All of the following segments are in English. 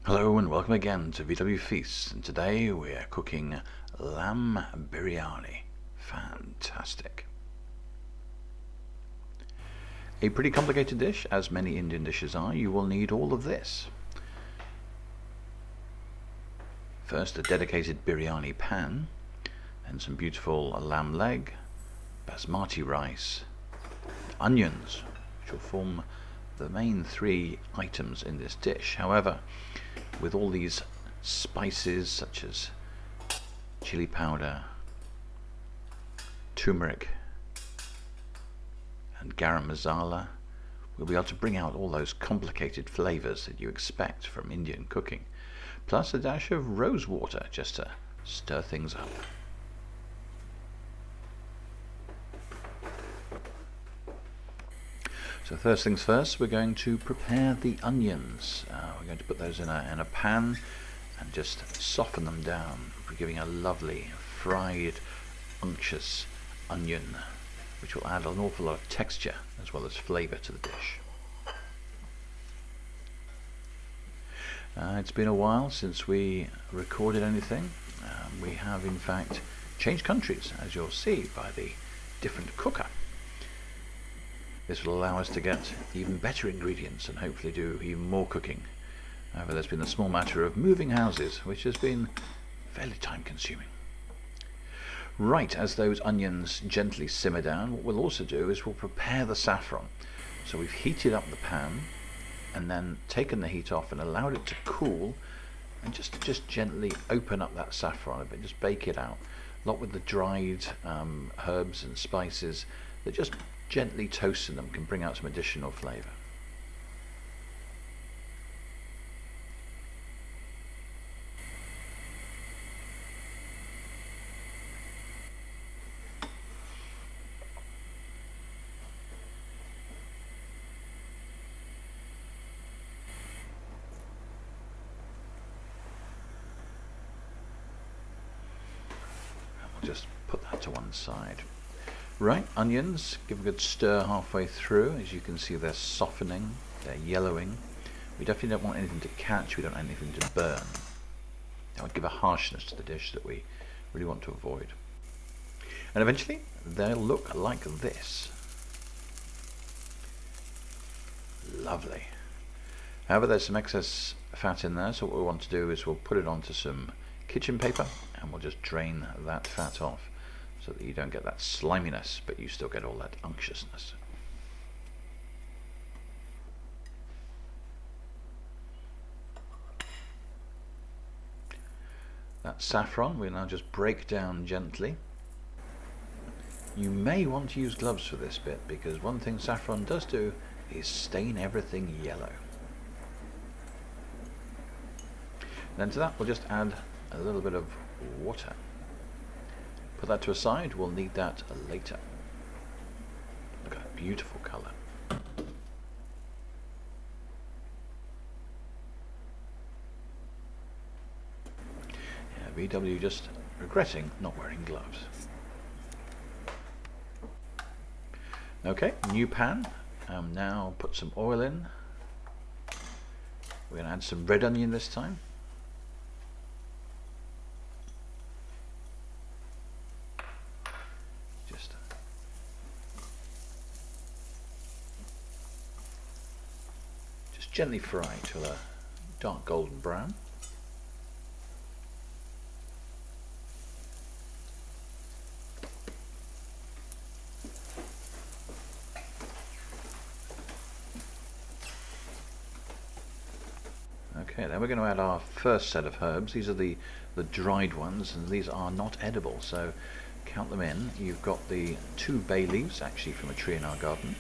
Hello and welcome again to VW Feast, and today we're cooking lamb biryani. Fantastic. A pretty complicated dish, as many Indian dishes are. You will need all of this. First, a dedicated biryani pan, and some beautiful lamb leg, basmati rice, onions, which will form the main three items in this dish. However, with all these spices such as chilli powder, turmeric and garam masala, we'll be able to bring out all those complicated flavors that you expect from Indian cooking, plus a dash of rose water just to stir things up. So first things first, we're going to prepare the onions. We're going to put those in a pan and just soften them down. We're giving a lovely fried, unctuous onion, which will add an awful lot of texture as well as flavour to the dish. It's been a while since we recorded anything. We have in fact changed countries, as you'll see by the different cooker. This will allow us to get even better ingredients and hopefully do even more cooking. However, there's been a small matter of moving houses, which has been fairly time consuming. Right, as those onions gently simmer down, what we'll also do is we'll prepare the saffron. So we've heated up the pan and then taken the heat off and allowed it to cool, and just gently open up that saffron a bit, just bake it out. A lot with the dried herbs and spices that just gently toasting them can bring out some additional flavour. And we'll just put that to one side. Right, onions, give a good stir halfway through. As you can see, they're softening, they're yellowing. We definitely don't want anything to catch, we don't want anything to burn. That would give a harshness to the dish that we really want to avoid. And eventually, they'll look like this. Lovely. However, there's some excess fat in there, so what we want to do is we'll put it onto some kitchen paper and we'll just drain that fat off, so that you don't get that sliminess, but you still get all that unctuousness. That saffron we'll now just break down gently. You may want to use gloves for this bit, because one thing saffron does do is stain everything yellow. Then to that we'll just add a little bit of water. Put that to a side, we'll need that later. Look at that beautiful colour. Yeah, VW just regretting not wearing gloves. Okay, new pan. Now put some oil in. We're going to add some red onion this time. Gently fry till a dark golden brown. Okay, then we're going to add our first set of herbs. These are the dried ones, and these are not edible, so count them in. You've got the 2 bay leaves, actually from a tree in our garden,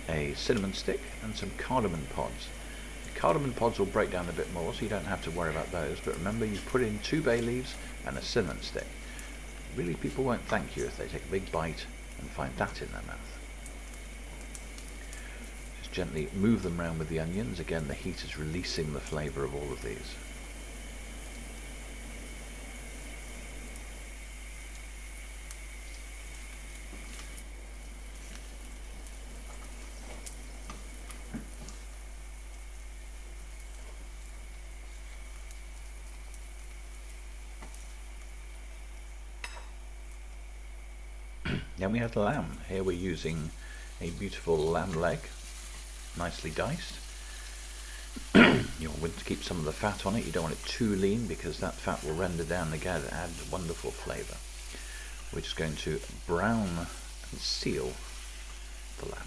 a cinnamon stick, and some cardamon pods. Cardamom pods will break down a bit more, so you don't have to worry about those, but remember, you put in 2 bay leaves and a cinnamon stick. Really, people won't thank you if they take a big bite and find that in their mouth. Just gently move them around with the onions. Again, the heat is releasing the flavour of all of these. Then we have the lamb. Here we're using a beautiful lamb leg, nicely diced. You want to keep some of the fat on it. You don't want it too lean because that fat will render down again and add wonderful flavour. We're just going to brown and seal the lamb.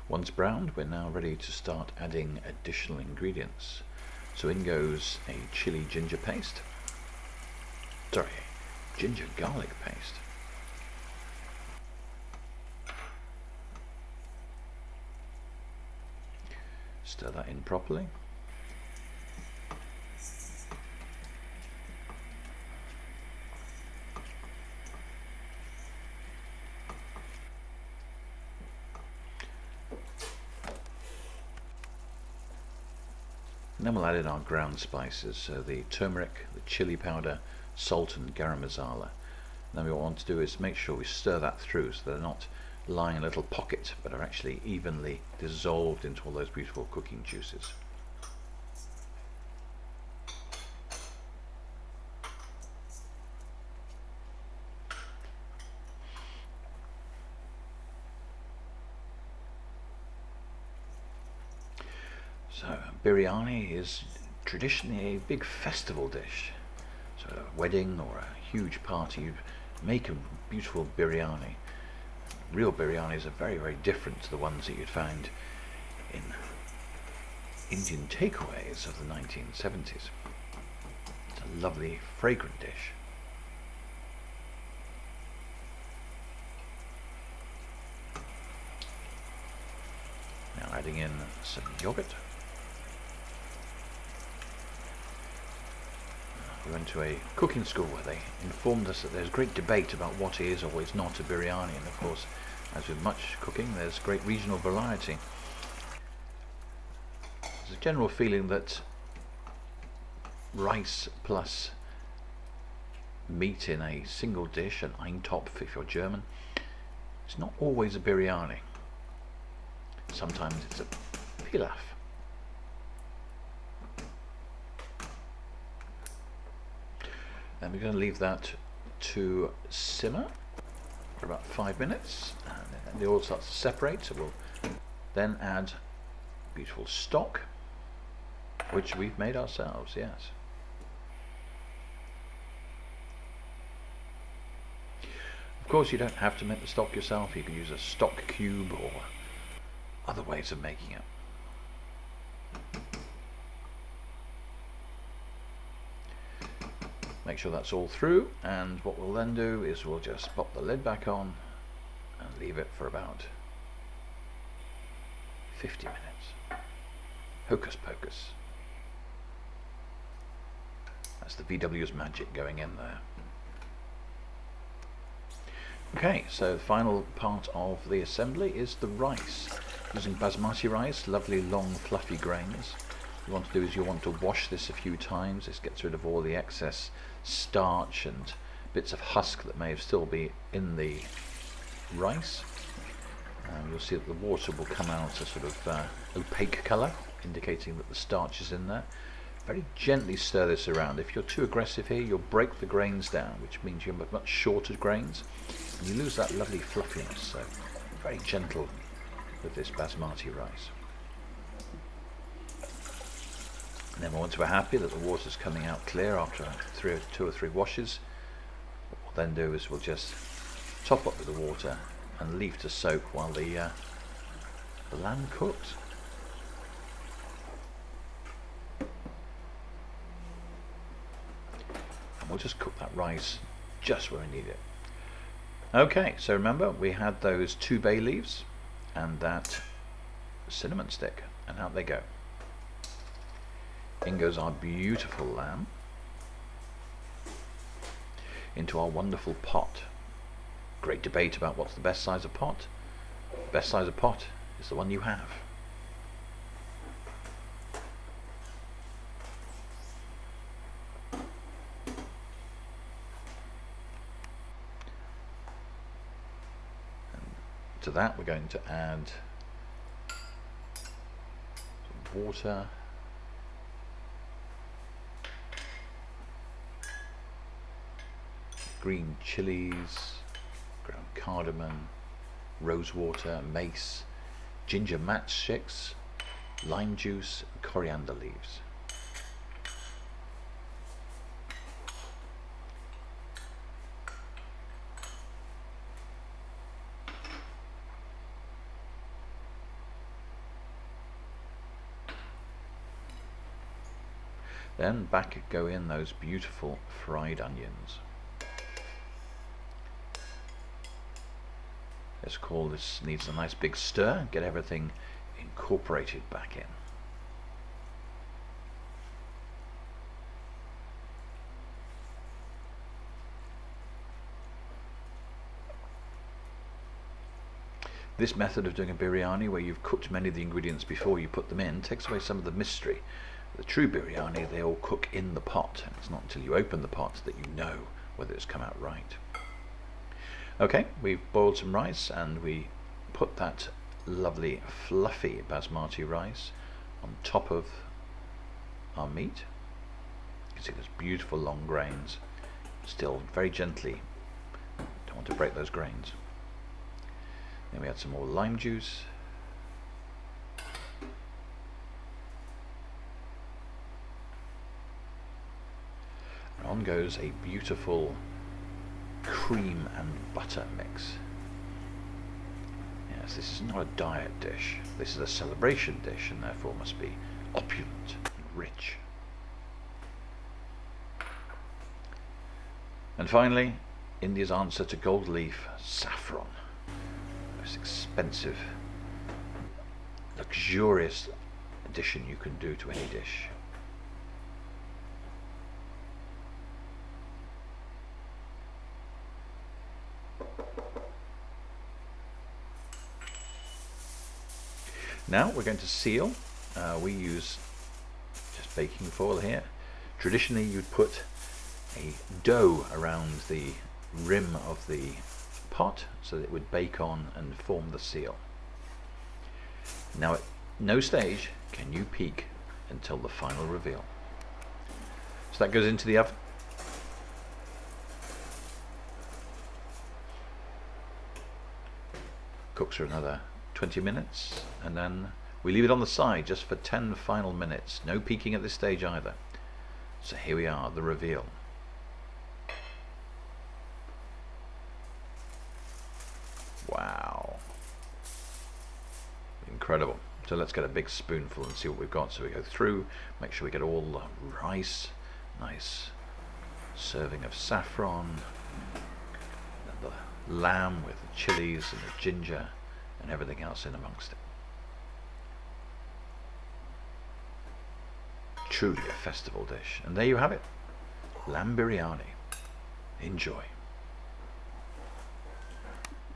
Once browned, we're now ready to start adding additional ingredients. So in goes a chili ginger paste. Sorry, ginger garlic paste. Stir that in properly. And then we'll add in our ground spices, so the turmeric, the chilli powder, salt and garam masala. And then what we want to do is make sure we stir that through so they're not lying in a little pocket but are actually evenly dissolved into all those beautiful cooking juices. So biryani is traditionally a big festival dish. So at a wedding or a huge party, you make a beautiful biryani. Real biryanis are very, very different to the ones that you'd find in Indian takeaways of the 1970s. It's a lovely, fragrant dish. Now adding in some yoghurt. We went to a cooking school where they informed us that there's great debate about what is or is not a biryani, and of course, as with much cooking, there's great regional variety. There's a general feeling that rice plus meat in a single dish, an Eintopf if you're German, it's not always a biryani. Sometimes it's a pilaf. And we're going to leave that to simmer for about 5 minutes, and then the oil starts to separate, so we'll then add beautiful stock, which we've made ourselves, yes. Of course, you don't have to make the stock yourself. You can use a stock cube or other ways of making it. Make sure that's all through, and what we'll then do is we'll just pop the lid back on and leave it for about 50 minutes. Hocus pocus. That's the VW's magic going in there. Okay, so the final part of the assembly is the rice. Using basmati rice, lovely long fluffy grains. What you want to do is you want to wash this a few times. This gets rid of all the excess starch and bits of husk that may still be in the rice. You'll see that the water will come out a sort of opaque colour, indicating that the starch is in there. Very gently stir this around. If you're too aggressive here, you'll break the grains down, which means you have much shorter grains, and you lose that lovely fluffiness. So very gentle with this basmati rice. And then once we're happy that the water's coming out clear after 2 or 3 washes, what we'll then do is we'll just top up with the water and leave to soak while the lamb cooks. And we'll just cook that rice just where we need it. Okay, so remember we had those 2 bay leaves and that cinnamon stick, and out they go. In goes our beautiful lamb into our wonderful pot. Great debate about what's the best size of pot. The best size of pot is the one you have. To that we're going to add some water, green chilies, ground cardamom, rose water, mace, ginger matchsticks, lime juice, and coriander leaves. Then back go in those beautiful fried onions. This needs a nice big stir, get everything incorporated back in. This method of doing a biryani, where you've cooked many of the ingredients before you put them in, takes away some of the mystery. The true biryani, they all cook in the pot, and it's not until you open the pot that you know whether it's come out right. Okay, we've boiled some rice and we put that lovely fluffy basmati rice on top of our meat. You can see those beautiful long grains, still very gently, don't want to break those grains. Then we add some more lime juice. And on goes a beautiful cream and butter mix. Yes, this is not a diet dish. This is a celebration dish, and therefore must be opulent and rich. And finally, India's answer to gold leaf, saffron. Most expensive, luxurious addition you can do to any dish. Now we're going to seal. We use just baking foil here. Traditionally you'd put a dough around the rim of the pot so that it would bake on and form the seal. Now at no stage can you peek until the final reveal. So that goes into the oven. Cooks for another 20 minutes, and then we leave it on the side just for 10 final minutes. No peeking at this stage either. So here we are, the reveal. Wow, incredible. So let's get a big spoonful and see what we've got. So we go through, make sure we get all the rice, nice serving of saffron, and the lamb with the chilies and the ginger and everything else in amongst it. Truly a festival dish. And there you have it, lamb biryani. Enjoy.